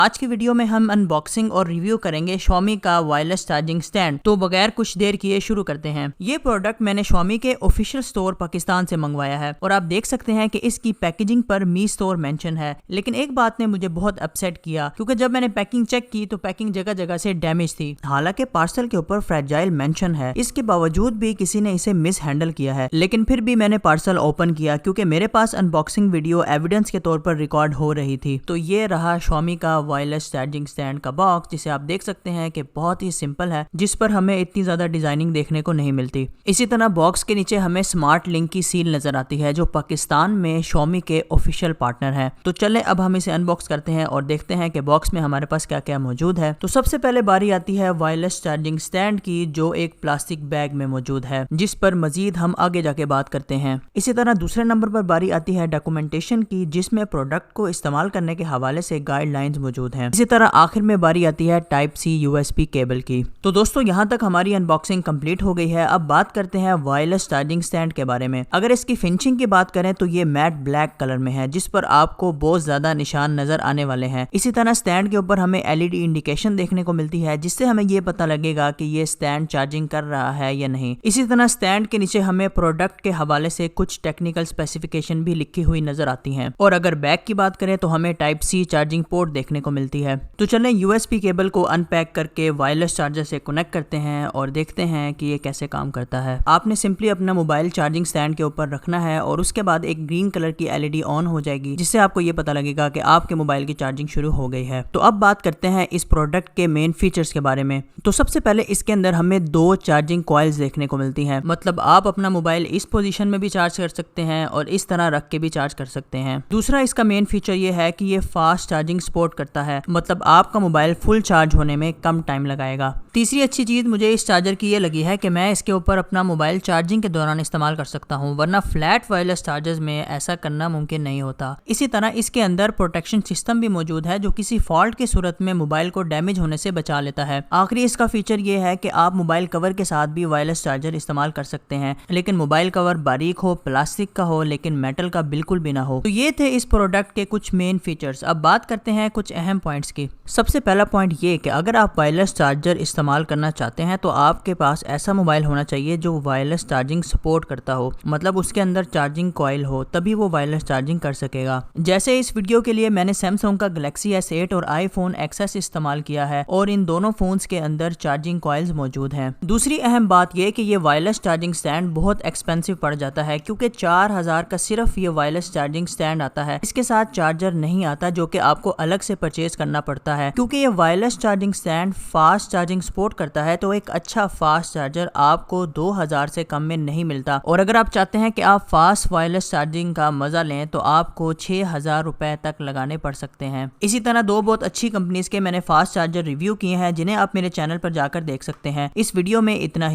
आज की वीडियो में हम अनबॉक्सिंग और रिव्यू करेंगे Xiaomi का वायरलेस चार्जिंग स्टैंड। तो बगैर कुछ देर किए शुरू करते हैं। ये प्रोडक्ट मैंने Xiaomi के ऑफिशियल स्टोर पाकिस्तान से मंगवाया है और आप देख सकते हैं कि इसकी पैकेजिंग पर मी स्टोर मेंशन है। लेकिन एक बात ने मुझे बहुत अपसेट किया, क्योंकि जब मैंने पैकिंग चेक की तो पैकिंग जगह जगह से डैमेज थी। हालांकि पार्सल के ऊपर फ्रेजाइल मेंशन है, इसके बावजूद भी किसी ने इसे मिस हैंडल किया है। लेकिन फिर भी मैंने पार्सल ओपन किया क्योंकि मेरे पास अनबॉक्सिंग वीडियो एविडेंस के तौर पर रिकॉर्ड हो रही थी। तो ये रहा Xiaomi का वायरलेस चार्जिंग स्टैंड का बॉक्स, जिसे आप देख सकते हैं कि बहुत ही सिंपल है, जिस पर हमें इतनी ज्यादा डिजाइनिंग देखने को नहीं मिलती। इसी तरह बॉक्स के नीचे हमें स्मार्ट लिंक की सील नजर आती है, जो पाकिस्तान में Xiaomi के ऑफिशियल पार्टनर है। तो चले अब हम इसे अनबॉक्स करते हैं और देखते हैं कि बॉक्स में हमारे पास क्या क्या मौजूद है। तो सबसे पहले बारी आती है वायरलेस चार्जिंग स्टैंड की, जो एक प्लास्टिक बैग में मौजूद है, जिस पर मजीद हम आगे जाके बात करते हैं। इसी तरह दूसरे नंबर पर बारी आती है डॉक्यूमेंटेशन की, जिसमें प्रोडक्ट को इस्तेमाल करने के हवाले से गाइडलाइंस मौजूद हैं। इसी तरह आखिर में बारी आती है टाइप सी USB केबल की। तो दोस्तों यहाँ तक हमारी अनबॉक्सिंग कंप्लीट हो गई है। अब बात करते हैं वायरलेस चार्जिंग स्टैंड के बारे में। अगर इसकी फिनिशिंग की बात करें तो ये मैट ब्लैक कलर में है, जिस पर आपको बहुत ज्यादा निशान नजर आने वाले हैं। इसी तरह स्टैंड के ऊपर हमें LED इंडिकेशन देखने को मिलती है, जिससे हमें ये पता लगेगा कि ये स्टैंड चार्जिंग कर रहा है या नहीं। इसी तरह स्टैंड के नीचे हमें प्रोडक्ट के हवाले से कुछ टेक्निकल स्पेसिफिकेशन भी लिखी हुई नजर आती हैं। और अगर बैक की बात करें तो हमें टाइप सी चार्जिंग पोर्ट देखने को मिलती है। तो चलें USB केबल को अनपैक करके वायरलेस चार्जर से कनेक्ट करते हैं और देखते हैं कि ये कैसे काम करता है। आपने सिंपली अपना मोबाइल चार्जिंग स्टैंड के ऊपर रखना है और उसके बाद एक ग्रीन कलर की LED ऑन हो जाएगी, जिससे आपको ये पता लगेगा कि आपके मोबाइल की चार्जिंग शुरू हो गई है। तो अब बात करते हैं इस प्रोडक्ट के मेन फीचर्स के बारे में। तो सबसे पहले इसके अंदर हमें 2 चार्जिंग कॉइल्स देखने को मिलती हैं। मतलब आप अपना मोबाइल इस पोजीशन में भी चार्ज कर सकते हैं और इस तरह रख के भी चार्ज कर सकते हैं। दूसरा इसका मेन फीचर ये है कि ये फास्ट चार्जिंग सपोर्ट करता है, मतलब आपका मोबाइल फुल चार्ज होने में कम टाइम लगाएगा। तीसरी अच्छी चीज मुझे इस चार्जर की ये लगी है कि मैं इसके ऊपर अपना मोबाइल चार्जिंग के दौरान इस्तेमाल कर सकता हूं, वरना फ्लैट वायरलेस चार्जर्स में ऐसा करना मुमकिन नहीं होता। इसी तरह इसके अंदर प्रोटेक्शन सिस्टम भी मौजूद है, जो किसी फॉल्ट की सूरत में मोबाइल को डैमेज होने से बचा लेता है। आखिरी इसका फीचर ये है कि आप मोबाइल कवर के साथ भी वायरलेस चार्जर इस्तेमाल कर सकते हैं, लेकिन मोबाइल कवर बारीक हो, प्लास्टिक का हो, लेकिन मेटल का बिल्कुल भी ना हो। तो ये थे इस प्रोडक्ट के कुछ मेन फीचर्स। अब बात करते हैं कुछ अहम पॉइंट्स की। सबसे पहला पॉइंट ये कि अगर आप वायरलेस चार्जर इस्तेमाल करना चाहते हैं तो आपके पास ऐसा मोबाइल होना चाहिए जो वायरलेस चार्जिंग सपोर्ट करता हो, मतलब उसके अंदर चार्जिंग कॉइल हो, तभी वो वायरलेस चार्जिंग कर सकेगा। जैसे इस वीडियो के लिए मैंने सैमसंग का गैलेक्सी S8 और iPhone XS इस्तेमाल किया है और इन दोनों फोन्स के अंदर चार्जिंग कॉइल्स मौजूद हैं। दूसरी अहम बात यह कि ये वायरलेस चार्जिंग स्टैंड बहुत एक्सपेंसिव पड़ जाता है, क्योंकि 4000 का सिर्फ ये वायरलेस चार्जिंग स्टैंड आता है। इसके साथ चार्जर नहीं आता, जो कि आपको अलग से परचेज करना पड़ता है। क्योंकि ये wireless charging stand fast charging support करता है, तो एक अच्छा फास्ट चार्जर आपको 2000 से कम में नहीं मिलता। और अगर आप चाहते हैं कि आप फास्ट वायरलेस चार्जिंग का मजा लें तो आपको 6000 रुपए तक लगाने पड़ सकते हैं। इसी तरह 2 बहुत अच्छी कंपनीज के मैंने फास्ट चार्जर रिव्यू किए हैं, जिन्हें आप मेरे चैनल पर जाकर देख सकते हैं। इस वीडियो में इतना ही।